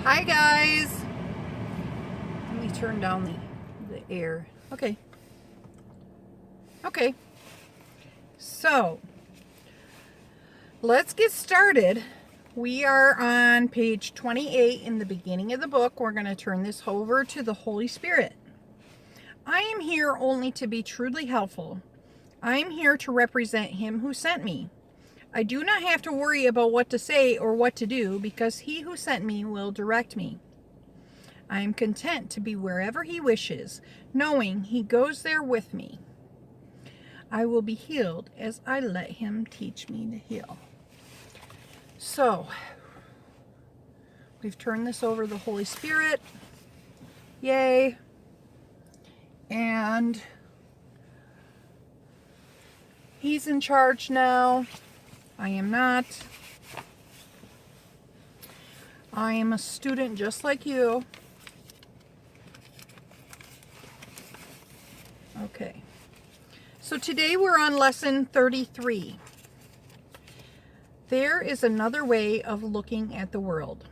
Hi guys. Let me turn down the air. Okay. So let's get started. We are on page 28 in the beginning of the book. We're going to turn this over to the Holy Spirit. I am here only to be truly helpful. I am here to represent Him who sent me. I do not have to worry about what to say or what to do because He who sent me will direct me. I am content to be wherever He wishes, knowing He goes there with me. I will be healed as I let Him teach me to heal. So, we've turned this over to the Holy Spirit. Yay. And He's in charge now. I am not. I am a student just like you. Okay. So today we're on lesson 33. There is another way of looking at the world.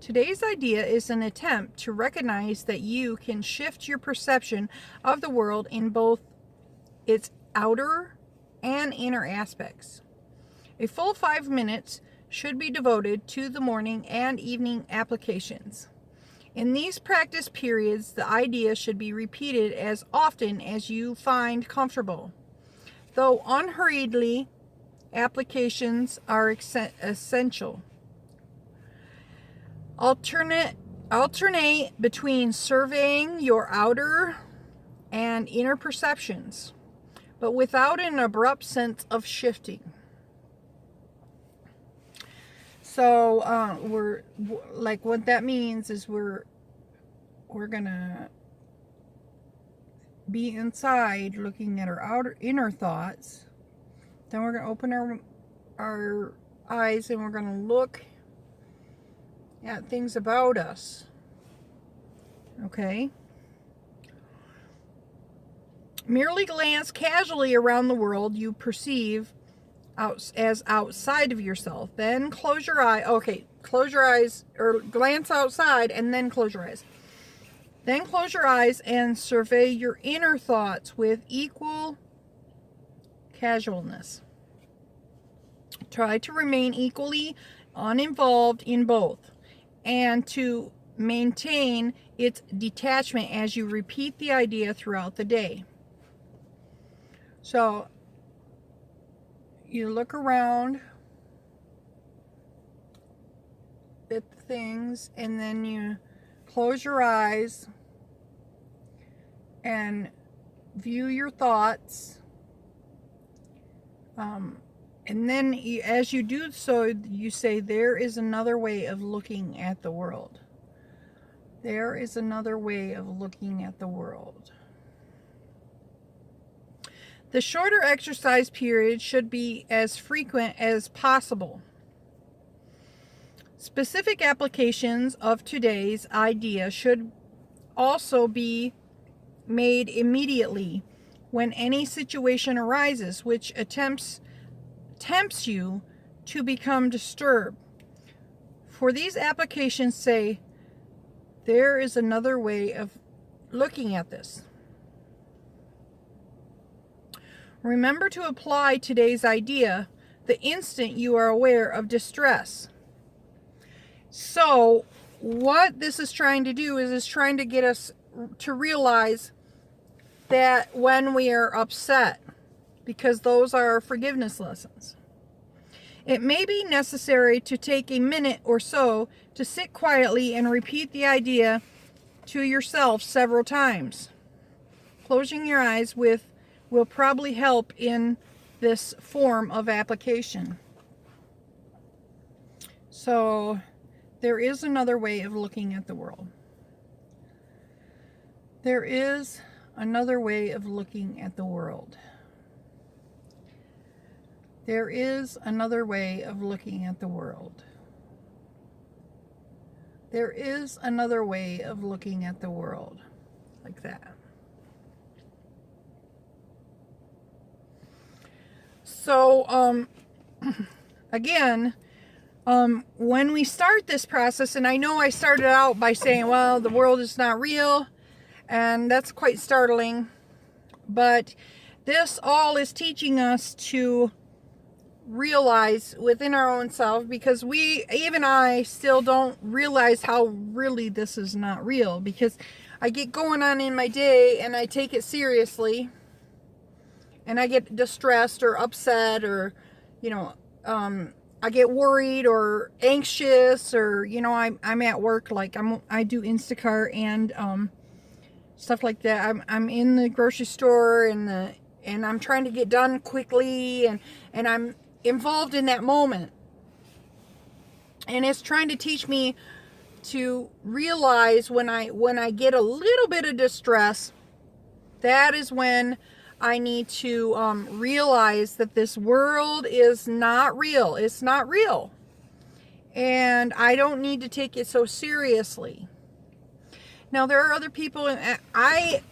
Today's idea is an attempt to recognize that you can shift your perception of the world in both its outer and inner aspects. A full 5 minutes should be devoted to the morning and evening applications. In these practice periods, the idea should be repeated as often as you find comfortable. Though unhurriedly, applications are essential. Alternate between surveying your outer and inner perceptions, but without an abrupt sense of shifting. So we're like, what that means is we're gonna be inside looking at our inner thoughts. Then we're gonna open our eyes and we're gonna look at things about us. Okay? Merely glance casually around the world you perceive as outside of yourself. Then close your eye. Okay, close your eyes or glance outside and then close your eyes. Then close your eyes and survey your inner thoughts with equal casualness. Try to remain equally uninvolved in both and to maintain its detachment as you repeat the idea throughout the day. So you look around at things and then you close your eyes and view your thoughts. And then as you do so, you say, there is another way of looking at the world. There is another way of looking at the world. The shorter exercise period should be as frequent as possible. Specific applications of today's idea should also be made immediately when any situation arises which tempts you to become disturbed. For these applications, say, there is another way of looking at this. Remember to apply today's idea the instant you are aware of distress. So what this is trying to do is trying to get us to realize that when we are upset, because those are forgiveness lessons, it may be necessary to take a minute or so to sit quietly and repeat the idea to yourself several times. Closing your eyes will probably help in this form of application. So there is another way of looking at the world. There is another way of looking at the world. There is another way of looking at the world. There is another way of looking at the world. Like that. So, again, when we start this process, and I know I started out by saying, well, the world is not real, and that's quite startling, but this all is teaching us to realize within our own self, because even I still don't realize how really this is not real, because I get going on in my day and I take it seriously and I get distressed or upset, or I get worried or anxious, or I'm at work, like I do Instacart and stuff like that. I'm in the grocery store and I'm trying to get done quickly, and I'm involved in that moment, and it's trying to teach me to realize when I get a little bit of distress, that is when I need to realize that this world is not real. It's not real, and I don't need to take it so seriously. Now, there are other people, and I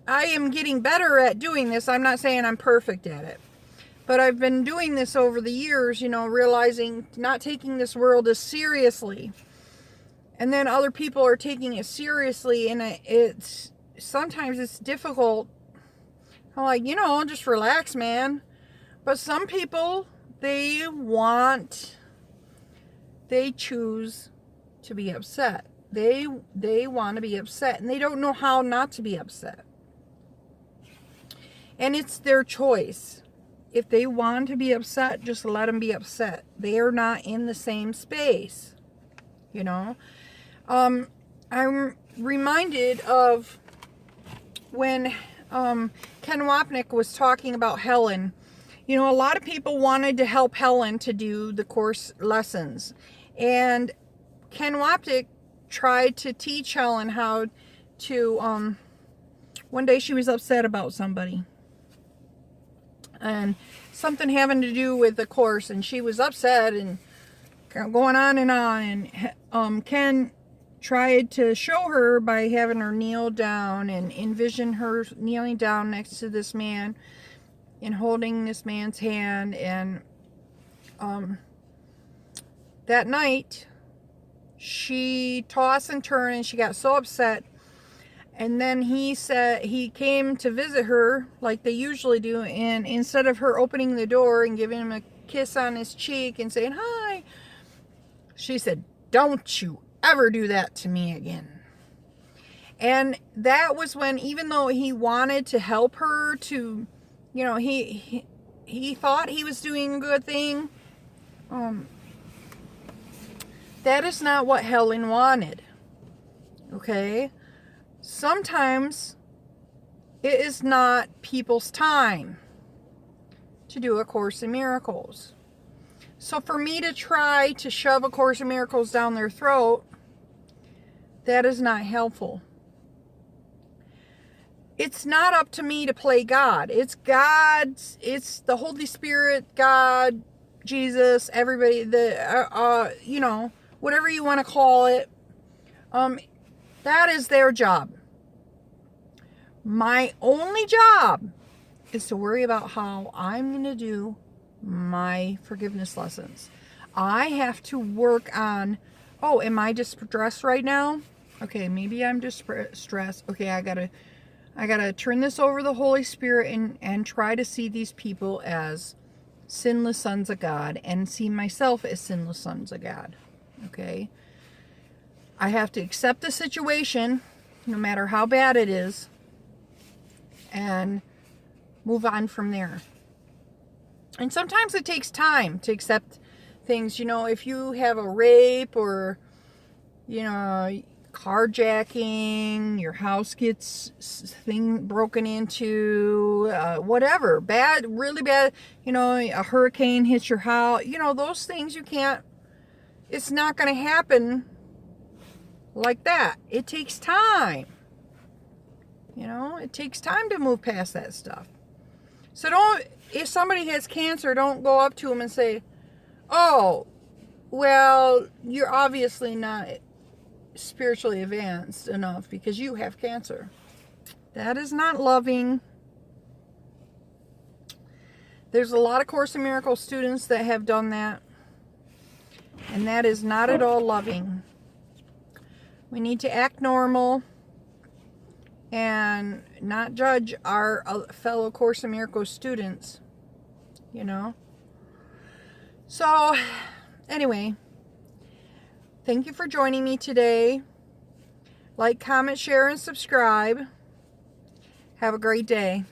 am getting better at doing this. I'm not saying I'm perfect at it, but I've been doing this over the years, realizing not taking this world as seriously. And then other people are taking it seriously, and sometimes it's difficult. I'm like, just relax, man. But some people, they choose to be upset. They want to be upset, and they don't know how not to be upset. And it's their choice. If they want to be upset, just let them be upset. They are not in the same space, I'm reminded of when Ken Wapnick was talking about Helen. A lot of people wanted to help Helen to do the course lessons. And Ken Wapnick tried to teach Helen how to, one day she was upset about somebody. And something having to do with the course, and she was upset and going on. And Ken tried to show her by having her kneel down and envision her kneeling down next to this man and holding this man's hand. And that night she tossed and turned, and she got so upset. And then he said he came to visit her like they usually do, and instead of her opening the door and giving him a kiss on his cheek and saying hi, she said, "Don't you ever do that to me again." And that was when, even though he wanted to help her to, he thought he was doing a good thing, that is not what Helen wanted. Okay? Sometimes it is not people's time to do A Course in Miracles. So for me to try to shove A Course in Miracles down their throat, that is not helpful. It's not up to me to play God. It's God's, it's the Holy Spirit, God, Jesus, everybody, whatever you want to call it. That is their job. My only job is to worry about how I'm going to do my forgiveness lessons. I have to work on, am I distressed right now? Okay, maybe I'm distressed. Okay, I gotta turn this over to the Holy Spirit and try to see these people as sinless sons of God, and see myself as sinless sons of God. Okay? I have to accept the situation, no matter how bad it is, and move on from there. And sometimes it takes time to accept things. If you have a rape or, carjacking, your house gets broken into, whatever, bad, really bad, a hurricane hits your house, those things it's not going to happen like that. It takes time. It takes time to move past that stuff. So if somebody has cancer, don't go up to them and say, "Oh, well, you're obviously not spiritually advanced enough because you have cancer." That is not loving. There's a lot of Course in Miracles students that have done that. And that is not at all loving. We need to act normal and not judge our fellow Course in Miracles students, you know. So, anyway, thank you for joining me today. Like, comment, share, and subscribe. Have a great day.